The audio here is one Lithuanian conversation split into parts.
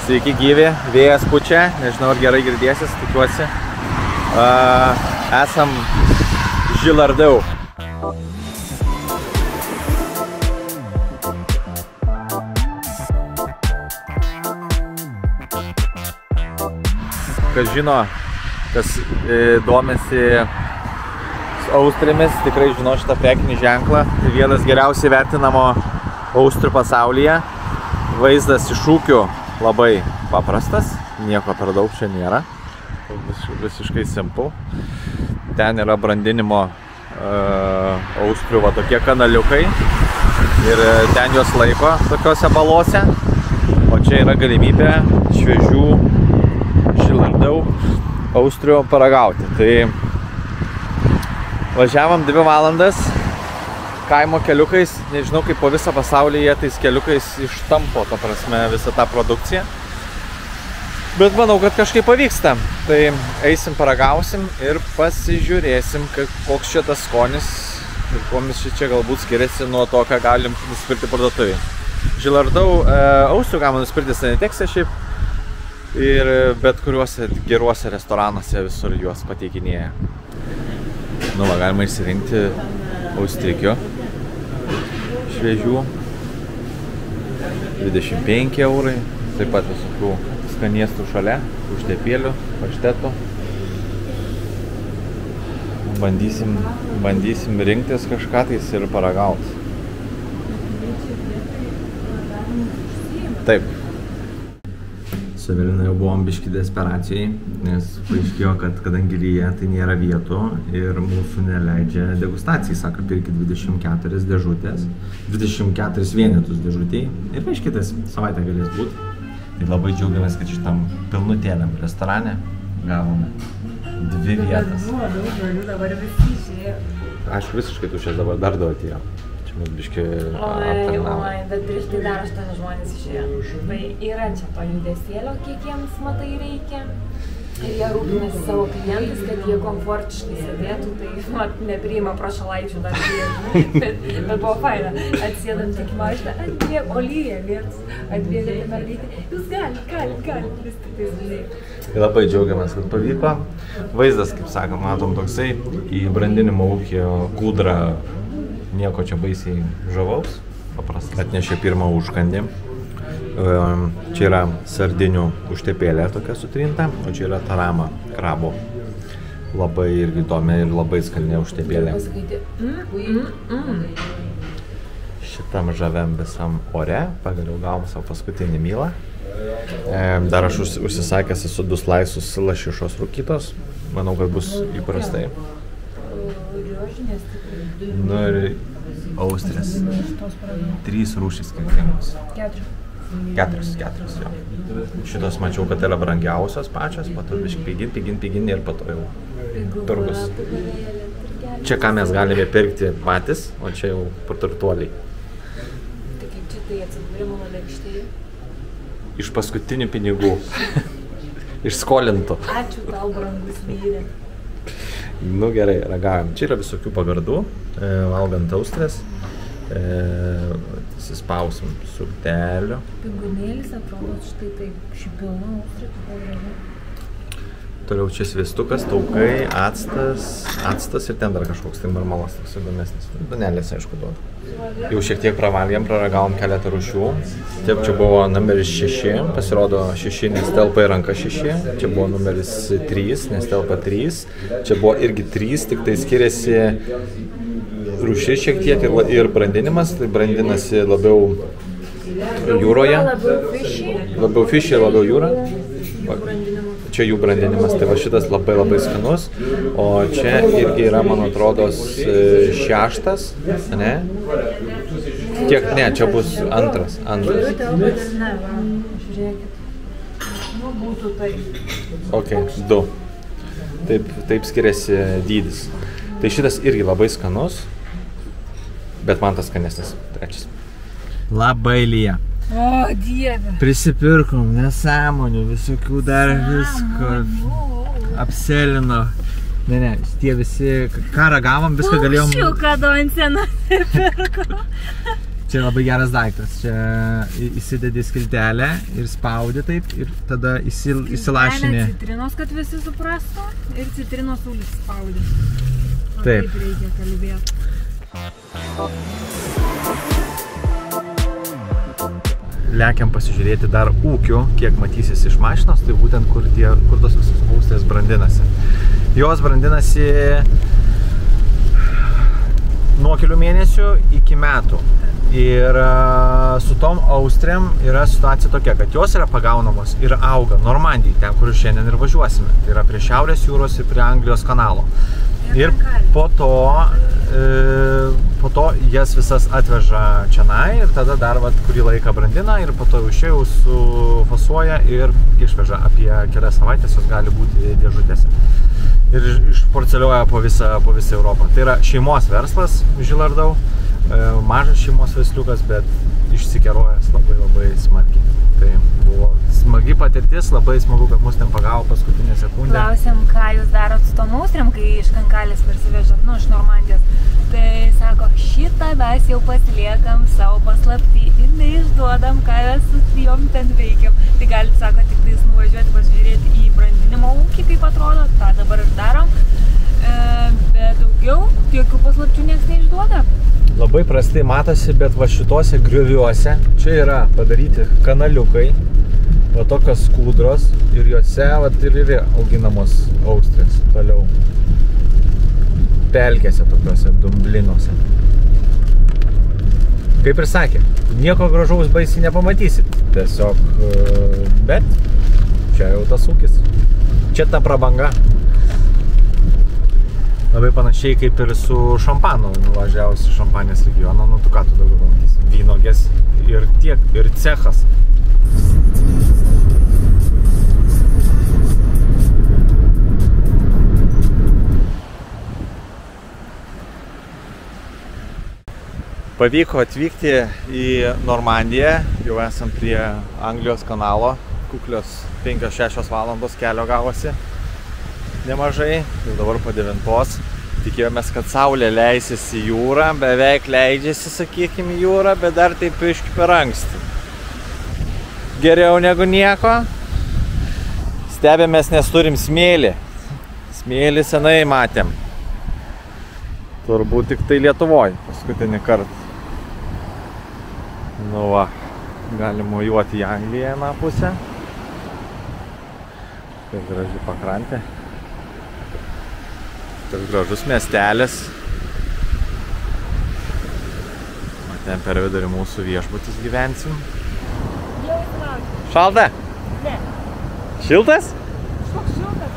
Sveiki gyvi, vėjas pučia, nežinau ar gerai girdėsis, tikiuosi. Esam Žilardau. Kas žino, kas domisi austrėmis, tikrai žino šitą prekinį ženklą. Tai vienas geriausiai vertinamo austrių pasaulyje. Vaizdas iš ūkių labai paprastas, nieko per daug čia nėra. Visiškai simple. Ten yra brandinimo austrių va tokie kanaliukai ir ten juos laiko tokiuose balose. O čia yra galimybė šviežių Žilardau austrių paragauti. Tai važiavom 2 valandas kaimo keliukais, nežinau kaip po visą pasaulį jie tais keliukais ištampo, ta prasme, visą tą produkciją. Bet manau, kad kažkaip pavyksta. Tai eisim, paragausim ir pasižiūrėsim, koks čia tas skonis ir komis čia galbūt skiriasi nuo to, ką galim nusipirkti parduotuvėje. Žilardau austrių galima nusipirkti Sanitexe šiaip ir bet kuriuose geruose restoranuose visur juos pateikinėja. Nu, va, galima išsirinkti austrikių šviežių, 25 eurai, taip pat visokių skaniestų šalia, užtepėlių, paštetų. Bandysim rinktis kažką tais ir paragauti. Taip. Su Evelina jau buvom biški desperacijai, nes paaiškėjo, kad kadangi lyja, tai nėra vietų ir mūsų neleidžia degustacijai, sako, pirkit 24 dėžutės, 24 vienetus dėžutėj ir prieš kitas savaitę galės būti. Tai labai džiaugiamės, kad šitam pilnutėliam restorane gavome 2 vietas. Aišku, visiškai tuščias dabar dar 2 atėjo. Čia mums biški aptarnavo. Bet prieš tai dar 8 žmonės išėjo. Tai yra čia to judesėlio, kiek jiems matai reikia. Ir jie rūpinasi savo klientais, kad jie komfortiškai sėdėtų, tai nepriima prašalaičių dar žinai. Bet buvo faina. Atsėdam tik į mašiną, atbėg, Olivija vietus, atbėgė mergaitė. Jūs galit, vis tik tai žinai. Labai džiaugiamės, kad pavyko. Vaizdas, kaip sakom, matom toksai į brandinimo ūkio kūdrą. Nieko čia baisiai žavaus, paprastai. Atnešė pirmą užkandį. Čia yra sardinių užtepėlė tokia sutrinta, o čia yra tarama krabo. Labai irgi įdomi ir labai skani užtepėlė. Šitam žaviam visam ore pagaliau gavom savo paskutinį mylą. Dar aš užsisakęs esu 2 slaisus lašišos rūkytos. Manau, kad bus įprastai. Nu ir austrės. 3 rūšys skirtingos. 4, jo. Šitos mačiau, kad yra brangiausios pačios, po to biškai pigin ir po to jau turgus. Čia ką mes galime pirkti patys, o čia jau turtuoliai. Tai kaip čia tai atsidūrė mano lėkštėje? Iš paskutinių pinigų. Išskolintų. Ačiū tau, brangus vyrė. Nu gerai, ragaujam. Čia yra visokių pagardų, valgant austrės. Įsispausim sultelių. Pigumėlis atrodo štai taip, šį pilną austrį. Toliau čia sviestukas, taukai, actas ir ten dar kažkoks tai normalas, toks įdomesnis. Duonelės, aišku, duoda. Jau šiek tiek pravalgėm, praragavom keletą rūšių. Taip, čia buvo numeris 6, pasirodo 6, nes telpa į ranką 6. Čia buvo numeris 3, nes telpa 3. Čia buvo irgi 3, tik tai skiriasi rūšis šiek tiek ir brandinimas. Tai brandinasi labiau jūroje. Labiau fishy, labiau jūra. Čia jų brandinimas, tai va šitas labai skanus, o čia irgi yra, man atrodo, 6, ne? Tiek, ne, čia bus 2. Ok, 2. Taip skiriasi dydis. Tai šitas irgi labai skanus, bet man tas skanesnis, 3. Labai lyja. O, Dieve. Prisipirkom nesąmonių, visokių dar visko, apselino. Ne, tie visi, ką ragavom, viską galėjom... Šiuką Donseną pirko. Čia labai geras daiktas. Čia įsidedi skiltelę ir spaudi taip ir tada įsilašini. Citrinos, kad visi suprastų, ir citrinos sulys spaudi. Taip. Taip reikia kalbėti. Lekiam pasižiūrėti dar ūkių, kiek matysis iš mašinos, tai būtent kur tos visos austrės brandinasi. Jos brandinasi nuo kelių mėnesių iki metų. Ir su tom austrėm yra situacija tokia, kad jos yra pagaunamos ir auga Normandijai, ten, kur šiandien ir važiuosime. Tai yra prie Šiaurės jūros ir prie Anglijos kanalo. Ir po to jas visas atveža čionai ir tada dar kurį laiką brandina ir po to jau sufasuoja ir išveža. Apie kelias savaitės jos gali būti dėžutėse. Ir išporcelioja po visą Europą. Tai yra šeimos verslas, Žilardau, mažas šeimos versliukas, bet išsikerojęs labai smarkiai. Tai buvo smagi patirtis, labai smagu, kad mus ten pagavo paskutinę sekundę. Klausėm, ką jūs darot su tom austrėm, kai iš Kankalės parsivežat, iš Normandijos. Tai sako, šitą mes jau pasiliekam savo paslaptį ir neišduodam, ką mes su jom ten veikiam. Tai galite, sako, tik tais nuvažiuoti pasižiūrėti į brandinimo ūkį, kaip atrodo, tą dabar ir darom. Bet daugiau jokių paslapčių niekas neišduoda. Labai prastai matosi, bet va šitose grioviuose čia yra padaryti kanaliukai, va tokios skūdros ir juose ir yra auginamos austrės toliau. Pelkėse tokiuose dumblinuose. Kaip ir sakė, nieko gražaus baisiai nepamatysit. Tiesiog, bet čia jau tas ūkis. Čia ta prabanga. Labai panašiai kaip ir su šampanu nuvažiavus į Šampanijos regioną. Nu, tu ką tu daugiau pamatysi? Vynogės ir tiek, ir cechas. Pavyko atvykti į Normandiją, jau esam prie Anglijos kanalo, kuklios 5-6 valandos kelio gavosi. Nemažai, jau dabar po 9. Tikėjomės, kad saulė leisis į jūrą, beveik leidžiasi, sakykime, į jūrą, bet dar taip iški per anksti. Geriau negu nieko. Stebėmės, nes turim smėlį. Smėlį senai matėm. Turbūt tik tai Lietuvoj paskutinį kartą. Nu va, galim mojuoti į Angliją vieną pusę. Tai graži pakrantė. Toks gražus miestelis. Ten per vidurį mūsų viešbutis gyvensim. Šalta? Ne. Šiltas? Koks šiltas?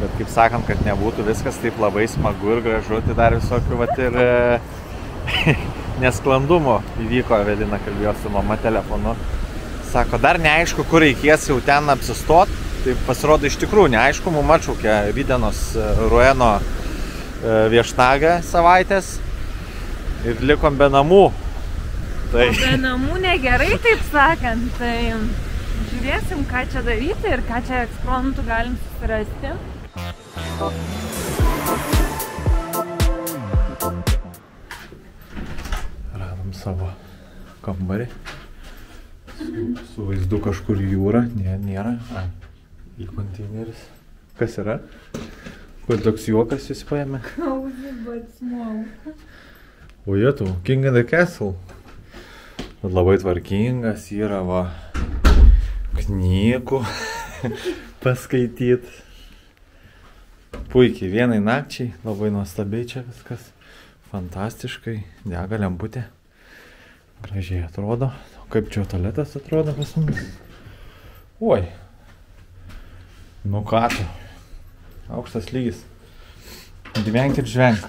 Bet kaip sakant, kad nebūtų viskas taip labai smagu ir gražu, tai dar visokių ir nesklandumo įvyko. Evelina kalbėjo su mama telefonu. Sako, dar neaišku, kur reikės jau ten apsistot. Tai pasirodo iš tikrųjų neaišku, mum atšaukė rytdienos Rueno viešnagę savaitės ir likom be namų. Tai... Be namų negerai, taip sakant. Tai žiūrėsim, ką čia daryti ir ką čia ekspromtu galim susirasti. Radom savo kambarį. Su vaizdu kažkur į jūrą. Nėra. Į konteineris. Kas yra? Kur toks juokas jūs paėmė? Cozy but small. O jėtų, King in the Castle. Labai tvarkingas yra, va, knygų paskaityt. Puikiai, vienai nakčiai, labai nuostabiai čia viskas. Fantastiškai, dega lemputė. Gražiai atrodo. Kaip čia tualetas atrodo pas mus? Oi. Nu ką tu, aukštas lygis. Gyvenk ir žvenk.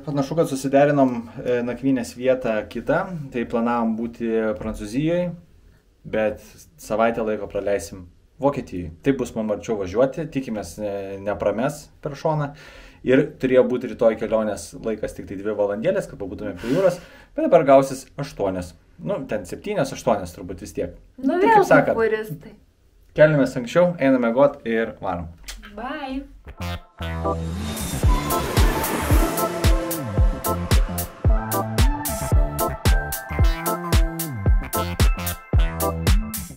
Panašu, kad susiderinom nakvynės vietą kitą, tai planavom būti Prancūzijoje, bet savaitę laiko praleisim Vokietijoje. Taip bus man arčiau važiuoti, tikimės neprames per šoną. Ir turėjo būti rytoj kelionės laikas tik tai 2 valandėlės, kad pabūtume prie jūros, bet dabar gausis 8. Nu, ten 7-8 turbūt vis tiek. Nu tai, vėl populistai. Keliamės anksčiau, einame miegot ir varom. Bye. Ciao!